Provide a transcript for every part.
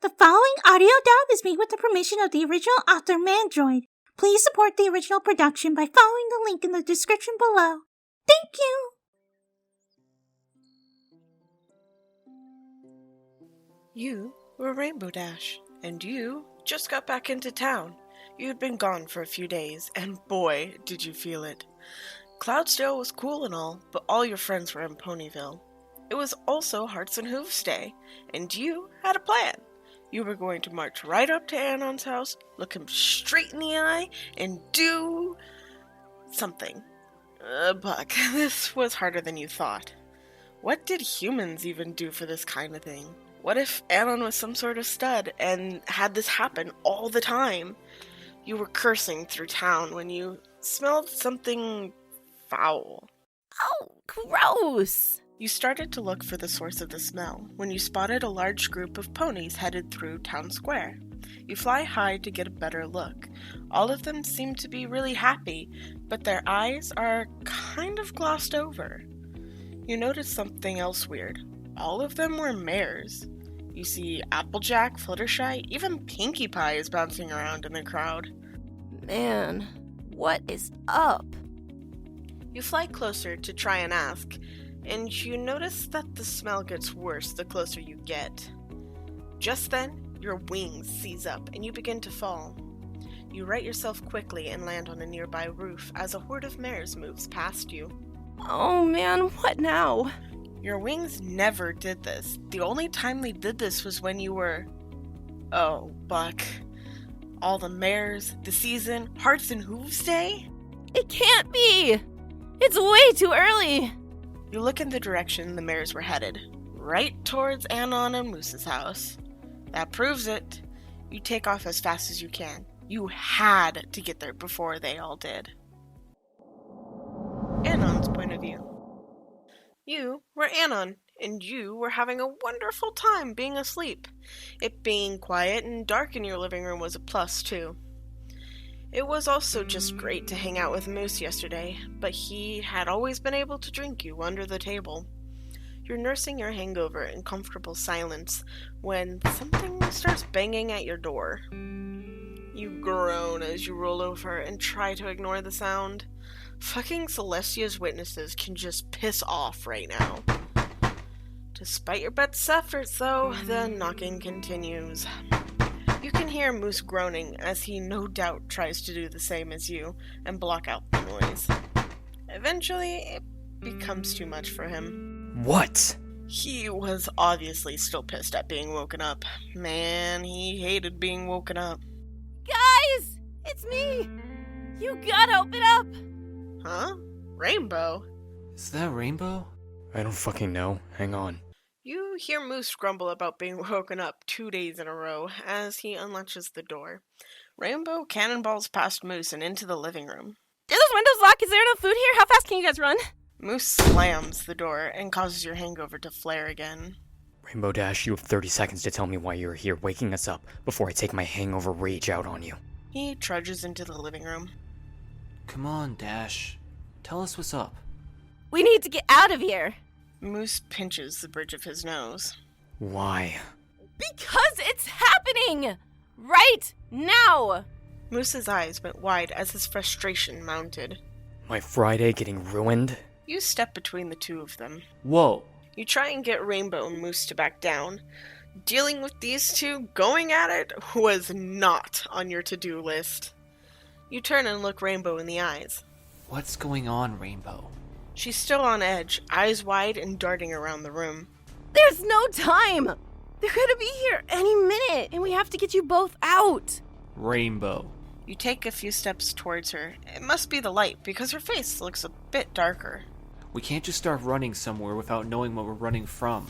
The following audio dub is made with the permission of the original author Mandroid. Please support the original production by following the link in the description below. Thank you! You were Rainbow Dash, and you just got back into town. You had been gone for a few days, and boy, did you feel it. Cloudsdale was cool and all, but all your friends were in Ponyville. It was also Hearts and Hooves Day, and you had a plan. You were going to march right up to Anon's house, look him straight in the eye, and do something. Buck, this was harder than you thought. What did humans even do for this kind of thing? What if Anon was some sort of stud and had this happen all the time? You were cursing through town when you smelled something foul. Oh, gross! You started to look for the source of the smell when you spotted a large group of ponies headed through town square. You fly high to get a better look. All of them seem to be really happy, but their eyes are kind of glossed over. You notice something else weird. All of them were mares. You see Applejack, Fluttershy, even Pinkie Pie is bouncing around in the crowd. Man, what is up? You fly closer to try and ask, and you notice that the smell gets worse the closer you get. Just then, your wings seize up and you begin to fall. You right yourself quickly and land on a nearby roof as a horde of mares moves past you. Oh man, what now? Your wings never did this. The only time they did this was when you were... Oh, Buck. All the mares, the season, Hearts and Hooves Day? It can't be! It's way too early! You look in the direction the mares were headed, right towards Anon and Mous's house. That proves it. You take off as fast as you can. You had to get there before they all did. Anon's point of view. You were Anon, and you were having a wonderful time being asleep. It being quiet and dark in your living room was a plus, too. It was also just great to hang out with Mous yesterday, but he had always been able to drink you under the table. You're nursing your hangover in comfortable silence when something starts banging at your door. You groan as you roll over and try to ignore the sound. Fucking Celestia's witnesses can just piss off right now. Despite your best efforts, though, the knocking continues. You can hear Mous groaning as he no doubt tries to do the same as you and block out the noise. Eventually, it becomes too much for him. What? He was obviously still pissed at being woken up. Man, he hated being woken up. Guys! It's me! You gotta open up! Huh? Rainbow? Is that Rainbow? I don't fucking know. Hang on. You hear Mous grumble about being woken up 2 days in a row as he unlatches the door. Rainbow cannonballs past Mous and into the living room. Are those windows locked? Is there enough food here? How fast can you guys run? Mous slams the door and causes your hangover to flare again. Rainbow Dash, you have 30 seconds to tell me why you're here waking us up before I take my hangover rage out on you. He trudges into the living room. Come on, Dash. Tell us what's up. We need to get out of here. Mous pinches the bridge of his nose. Why? Because it's happening! Right now! Mous's eyes went wide as his frustration mounted. My Friday getting ruined? You step between the two of them. Whoa. You try and get Rainbow and Mous to back down. Dealing with these two going at it was not on your to-do list. You turn and look Rainbow in the eyes. What's going on, Rainbow? She's still on edge, eyes wide and darting around the room. There's no time! They're gonna be here any minute, and we have to get you both out! Rainbow. You take a few steps towards her. It must be the light, because her face looks a bit darker. We can't just start running somewhere without knowing what we're running from.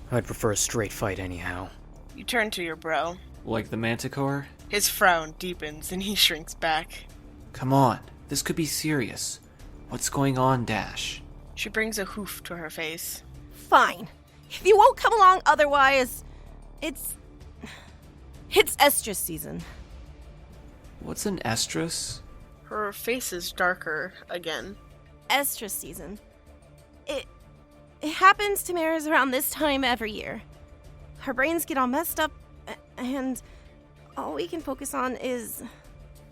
I'd prefer a straight fight anyhow. You turn to your bro. Like the Manticore? His frown deepens and he shrinks back. Come on, this could be serious. What's going on, Dash? She brings a hoof to her face. Fine. If you won't come along otherwise, it's Estrus season. What's an Estrus? Her face is darker again. Estrus season. It happens to mares around this time every year. Her brains get all messed up and all we can focus on is...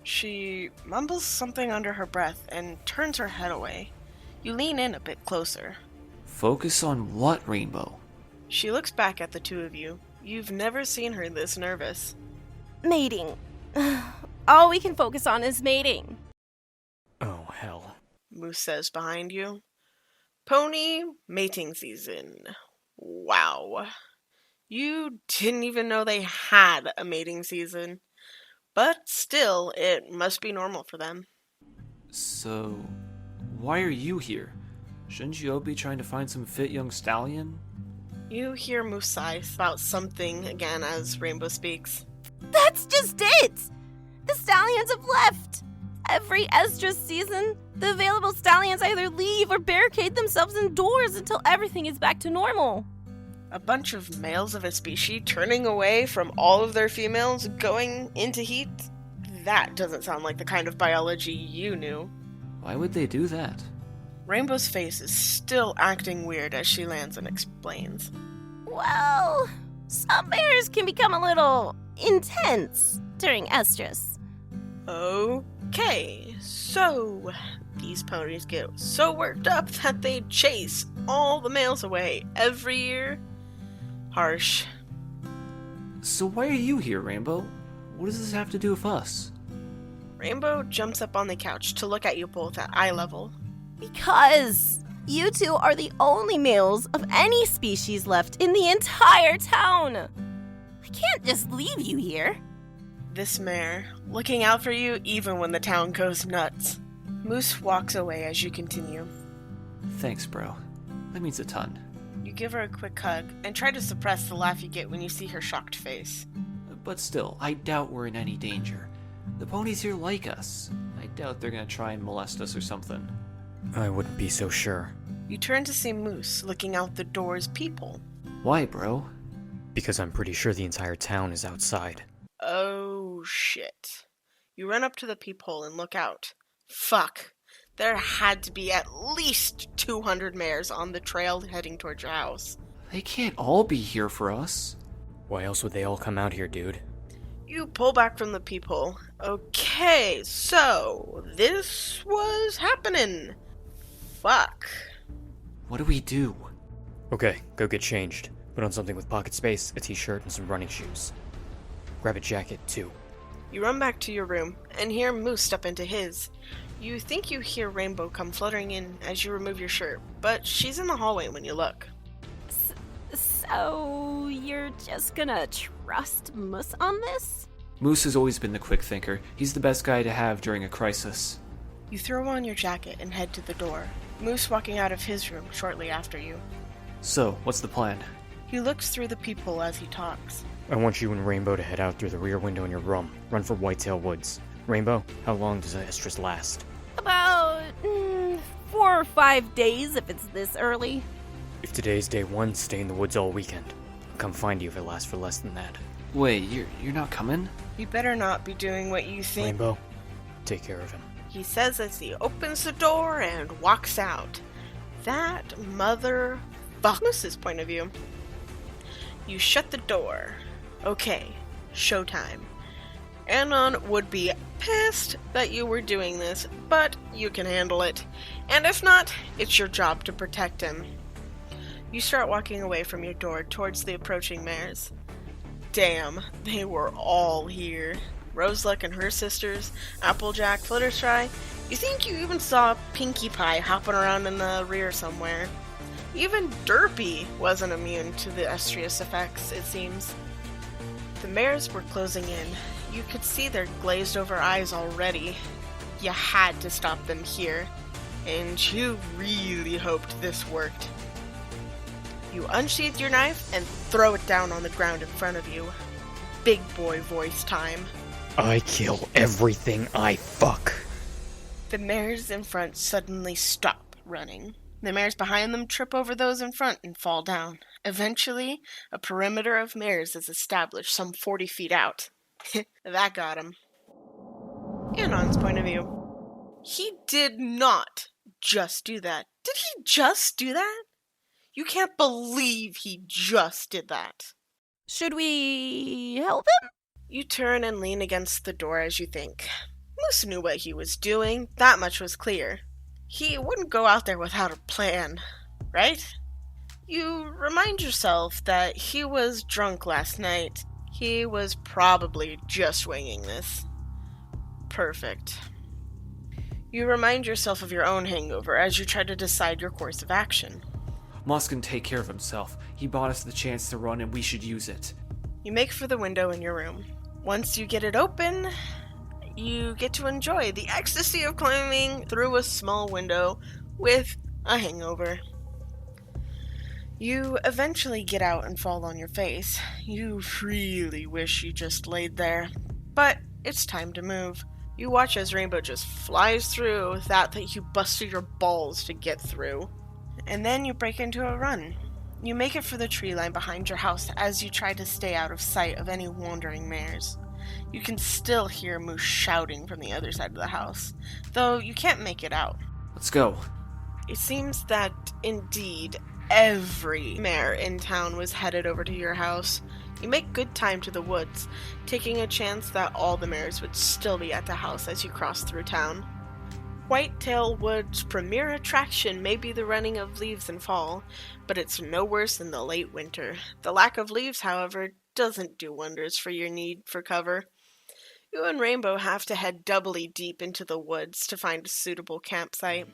She mumbles something under her breath and turns her head away. You lean in a bit closer. Focus on what, Rainbow? She looks back at the two of you. You've never seen her this nervous. mating. All we can focus on is mating. Oh, hell. Mous says behind you. Pony mating season. Wow. You didn't even know they had a mating season. But still, it must be normal for them. So, why are you here? Shouldn't you be trying to find some fit young stallion? You hear Mous sigh about something again as Rainbow speaks. That's just it! The stallions have left! Every Estrus season, the available stallions either leave or barricade themselves indoors until everything is back to normal. A bunch of males of a species turning away from all of their females going into heat? That doesn't sound like the kind of biology you knew. Why would they do that? Rainbow's face is still acting weird as she lands and explains. Well, some bears can become a little intense during estrus. Okay, so these ponies get so worked up that they chase all the males away every year? Harsh. So why are you here, Rainbow? What does this have to do with us? Rainbow jumps up on the couch to look at you both at eye level. Because you two are the only males of any species left in the entire town. I can't just leave you here. This mare, looking out for you even when the town goes nuts. Mous walks away as you continue. Thanks, bro. That means a ton. You give her a quick hug and try to suppress the laugh you get when you see her shocked face. But still, I doubt we're in any danger. The ponies here like us. I doubt they're gonna try and molest us or something. I wouldn't be so sure. You turn to see Mous looking out the door's peephole. Why, bro? Because I'm pretty sure the entire town is outside. Oh, shit. You run up to the peephole and look out. Fuck. There had to be at least 200 mares on the trail heading towards your house. They can't all be here for us. Why else would they all come out here, dude? You pull back from the peephole. Okay, so this was happening. Fuck. What do we do? Okay, go get changed. Put on something with pocket space, a t-shirt, and some running shoes. Grab a jacket, too. You run back to your room and hear Mous step into his. You think you hear Rainbow come fluttering in as you remove your shirt, but she's in the hallway when you look. So you're just gonna trust Mous on this? Mous has always been the quick thinker. He's the best guy to have during a crisis. You throw on your jacket and head to the door, Mous walking out of his room shortly after you. So, what's the plan? He looks through the peephole as he talks. I want you and Rainbow to head out through the rear window in your room. Run for Whitetail Woods. Rainbow, how long does Estrus last? About 4 or 5 days if it's this early. If today's day 1, stay in the woods all weekend. I'll come find you if it lasts for less than that. Wait, you're not coming? You better not be doing what you think. Rainbow, take care of him. He says as he opens the door and walks out. That motherfuck. Mous's point of view. You shut the door. Okay, showtime. Anon would be pissed that you were doing this, but you can handle it. And if not, it's your job to protect him. You start walking away from your door towards the approaching mares. Damn, they were all here. Roseluck and her sisters, Applejack, Fluttershy. You think you even saw Pinkie Pie hopping around in the rear somewhere. Even Derpy wasn't immune to the estrus effects, it seems. The mares were closing in. You could see their glazed over eyes already. You had to stop them here, and you really hoped this worked. You unsheath your knife and throw it down on the ground in front of you. Big boy voice time. I kill everything I fuck. The mares in front suddenly stop running. The mares behind them trip over those in front and fall down. Eventually, a perimeter of mares is established some 40 feet out. That got him. Anon's point of view. He did not just do that. Did he just do that? You can't believe he just did that. Should we help him? You turn and lean against the door as you think. Mous knew what he was doing, that much was clear. He wouldn't go out there without a plan, right? You remind yourself that he was drunk last night. He was probably just winging this. Perfect. You remind yourself of your own hangover as you try to decide your course of action. Mous can take care of himself. He bought us the chance to run and we should use it. You make for the window in your room. Once you get it open, you get to enjoy the ecstasy of climbing through a small window with a hangover. You eventually get out and fall on your face. You really wish you just laid there. But it's time to move. You watch as Rainbow just flies through that you busted your balls to get through. And then you break into a run. You make it for the tree line behind your house as you try to stay out of sight of any wandering mares. You can still hear Mous shouting from the other side of the house, though you can't make it out. Let's go. It seems that, indeed, every mare in town was headed over to your house. You make good time to the woods, taking a chance that all the mares would still be at the house as you cross through town. Whitetail Wood's premier attraction may be the running of leaves in fall, but it's no worse than the late winter. The lack of leaves, however, doesn't do wonders for your need for cover. You and Rainbow have to head doubly deep into the woods to find a suitable campsite.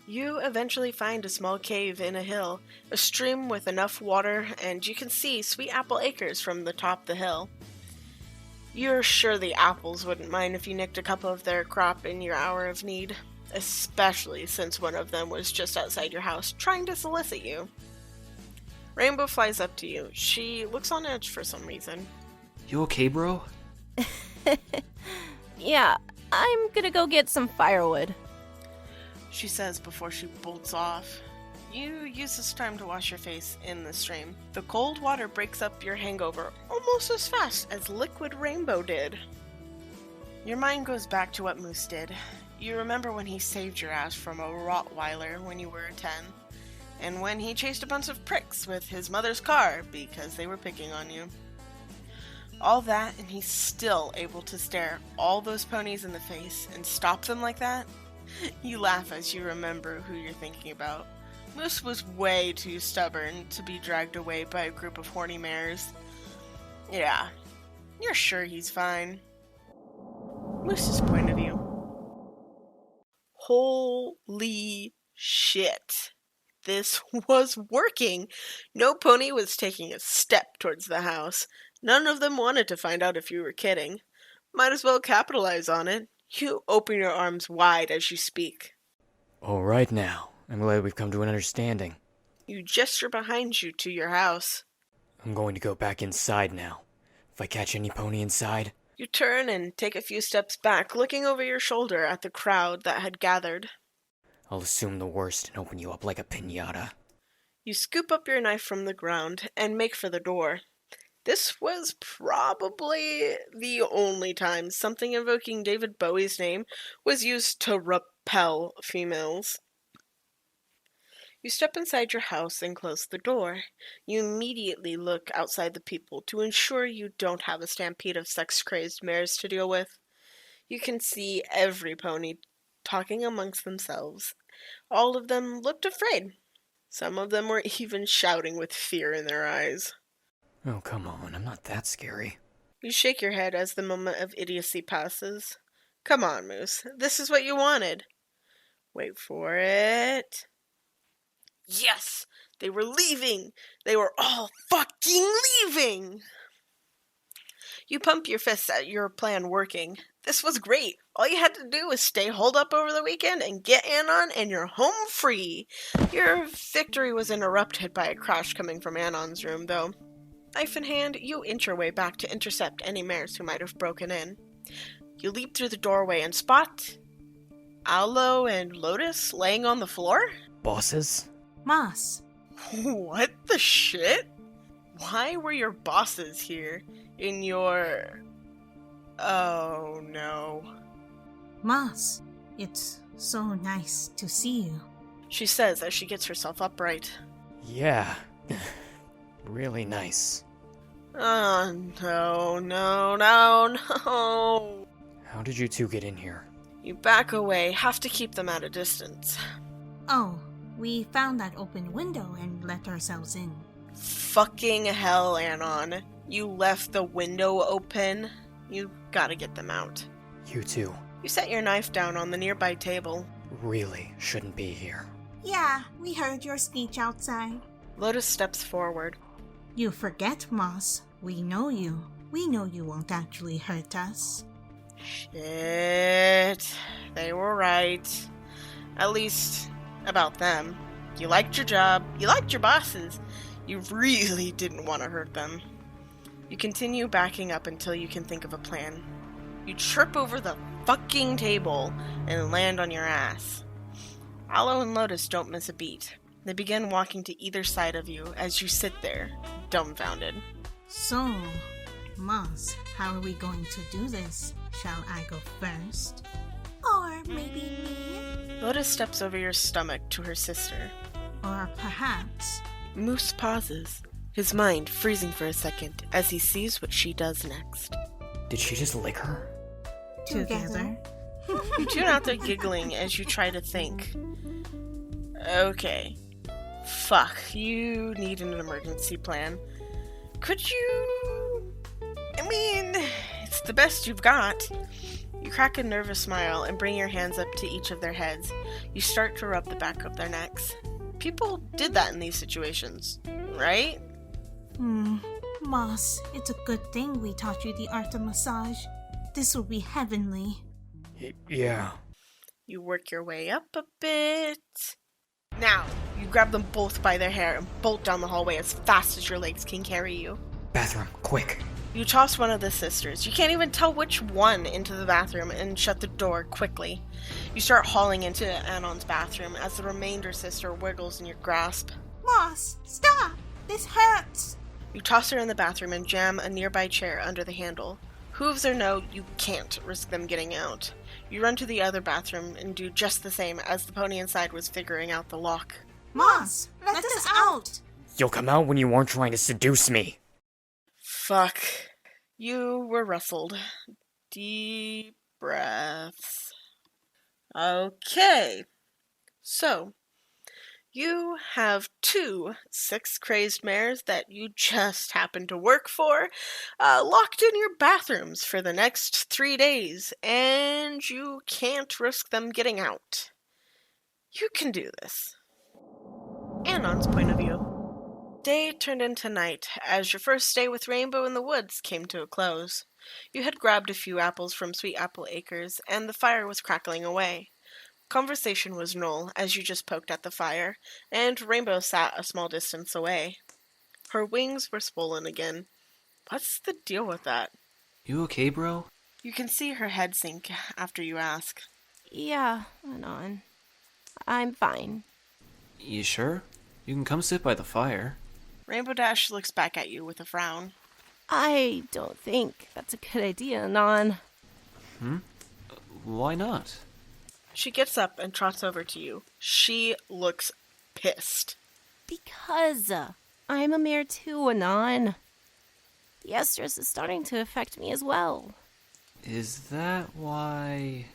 You eventually find a small cave in a hill, a stream with enough water, and you can see Sweet Apple Acres from the top of the hill. You're sure the apples wouldn't mind if you nicked a couple of their crop in your hour of need, especially since one of them was just outside your house trying to solicit you. Rainbow flies up to you. She looks on edge for some reason. You okay, bro? Yeah, I'm gonna go get some firewood. She says before she bolts off. You use this time to wash your face in the stream. The cold water breaks up your hangover almost as fast as liquid Rainbow did. Your mind goes back to what Mous did. You remember when he saved your ass from a Rottweiler when you were 10, and when he chased a bunch of pricks with his mother's car because they were picking on you. All that, and he's still able to stare all those ponies in the face and stop them like that? You laugh as you remember who you're thinking about. Mous was way too stubborn to be dragged away by a group of horny mares. Yeah, you're sure he's fine. Mous's point of view. Holy shit. This was working. No pony was taking a step towards the house. None of them wanted to find out if you were kidding. Might as well capitalize on it. You open your arms wide as you speak. All right now. I'm glad we've come to an understanding. You gesture behind you to your house. I'm going to go back inside now. If I catch any pony inside... You turn and take a few steps back, looking over your shoulder at the crowd that had gathered. I'll assume the worst and open you up like a piñata. You scoop up your knife from the ground and make for the door. This was probably the only time something invoking David Bowie's name was used to repel females. You step inside your house and close the door. You immediately look outside the people to ensure you don't have a stampede of sex-crazed mares to deal with. You can see every pony talking amongst themselves. All of them looked afraid. Some of them were even shouting with fear in their eyes. Oh, come on, I'm not that scary. You shake your head as the moment of idiocy passes. Come on, Mous. This is what you wanted. Wait for it. Yes! They were leaving! They were all fucking leaving! You pump your fists at your plan working. This was great. All you had to do was stay holed up over the weekend and get Anon, and you're home free. Your victory was interrupted by a crash coming from Anon's room, though. Knife in hand, you inch your way back to intercept any mares who might have broken in. You leap through the doorway and spot Aloe and Lotus laying on the floor? Bosses? Mous. What the shit? Why were your bosses here? In your... Oh no. Mous, it's so nice to see you. She says as she gets herself upright. Yeah. Really nice. Oh, no. How did you two get in here? You back away. Have to keep them at a distance. Oh, we found that open window and let ourselves in. Fucking hell, Anon. You left the window open. You gotta get them out. You two You set your knife down on the nearby table. really shouldn't be here. Yeah, we heard your speech outside. Lotus steps forward. You forget, Mous. We know you. We know you won't actually hurt us. Shit. They were right. At least, about them. You liked your job. You liked your bosses. You really didn't want to hurt them. You continue backing up until you can think of a plan. You trip over the fucking table and land on your ass. Aloe and Lotus don't miss a beat. They begin walking to either side of you as you sit there, dumbfounded. So, Mous, how are we going to do this? Shall I go first? Or maybe me? Lotus steps over your stomach to her sister. Or perhaps... Mous pauses, his mind freezing for a second as he sees what she does next. Did she just lick her? together. You tune out the giggling as you try to think. Okay. Fuck, you need an emergency plan. Could you... I mean, it's the best you've got. You crack a nervous smile and bring your hands up to each of their heads. You start to rub the back of their necks. People did that in these situations, right? Mous, it's a good thing we taught you the art of massage. This will be heavenly. Yeah. You work your way up a bit. Now, you grab them both by their hair and bolt down the hallway as fast as your legs can carry you. Bathroom, quick. You toss one of the sisters. You can't even tell which one into the bathroom and shut the door quickly. You start hauling into Anon's bathroom as the remainder sister wiggles in your grasp. Mous, stop! This hurts! You toss her in the bathroom and jam a nearby chair under the handle. Hooves or no, you can't risk them getting out. You run to the other bathroom and do just the same as the pony inside was figuring out the lock. Mous, let us out! You'll come out when you aren't trying to seduce me. Fuck. You were rustled. Deep breaths. Okay. So, you have 2 sex-crazed mares that you just happen to work for, locked in your bathrooms for the next 3 days, and you can't risk them getting out. You can do this. Anon's point of view. Day turned into night as your first day with Rainbow in the woods came to a close. You had grabbed a few apples from Sweet Apple Acres, and the fire was crackling away. Conversation was null as you just poked at the fire, and Rainbow sat a small distance away. Her wings were swollen again. What's the deal with that? You okay, bro? You can see her head sink after you ask. Yeah, Anon. I'm fine. You sure? You can come sit by the fire. Rainbow Dash looks back at you with a frown. I don't think that's a good idea, Anon. Why not? She gets up and trots over to you. She looks pissed. Because I'm a mare too, Anon. The estrus is starting to affect me as well. Is that why...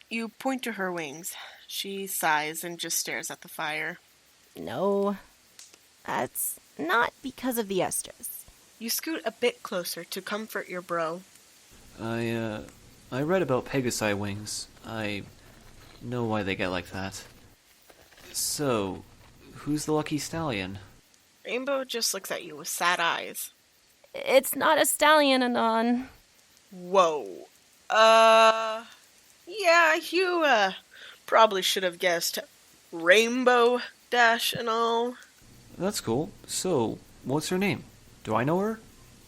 You point to her wings. She sighs and just stares at the fire. No, that's not because of the estrus. You scoot a bit closer to comfort your bro. I read about Pegasi wings. I know why they get like that. So, who's the lucky stallion? Rainbow just looks at you with sad eyes. It's not a stallion, Anon. Whoa. Yeah, you, probably should have guessed Rainbow Dash and all. That's cool. So, what's her name? Do I know her?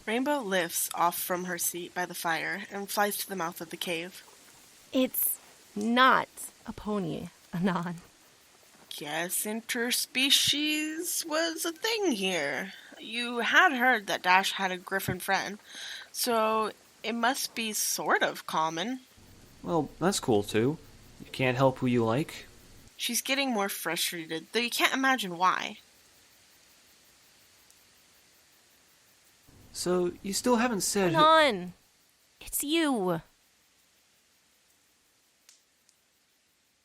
Rainbow lifts off from her seat by the fire and flies to the mouth of the cave. It's not a pony, Anon. Guess interspecies was a thing here. You had heard that Dash had a griffin friend, so it must be sort of common. Well, that's cool too. You can't help who you like. She's getting more frustrated, though you can't imagine why. So, you still haven't said... Anon! It's you.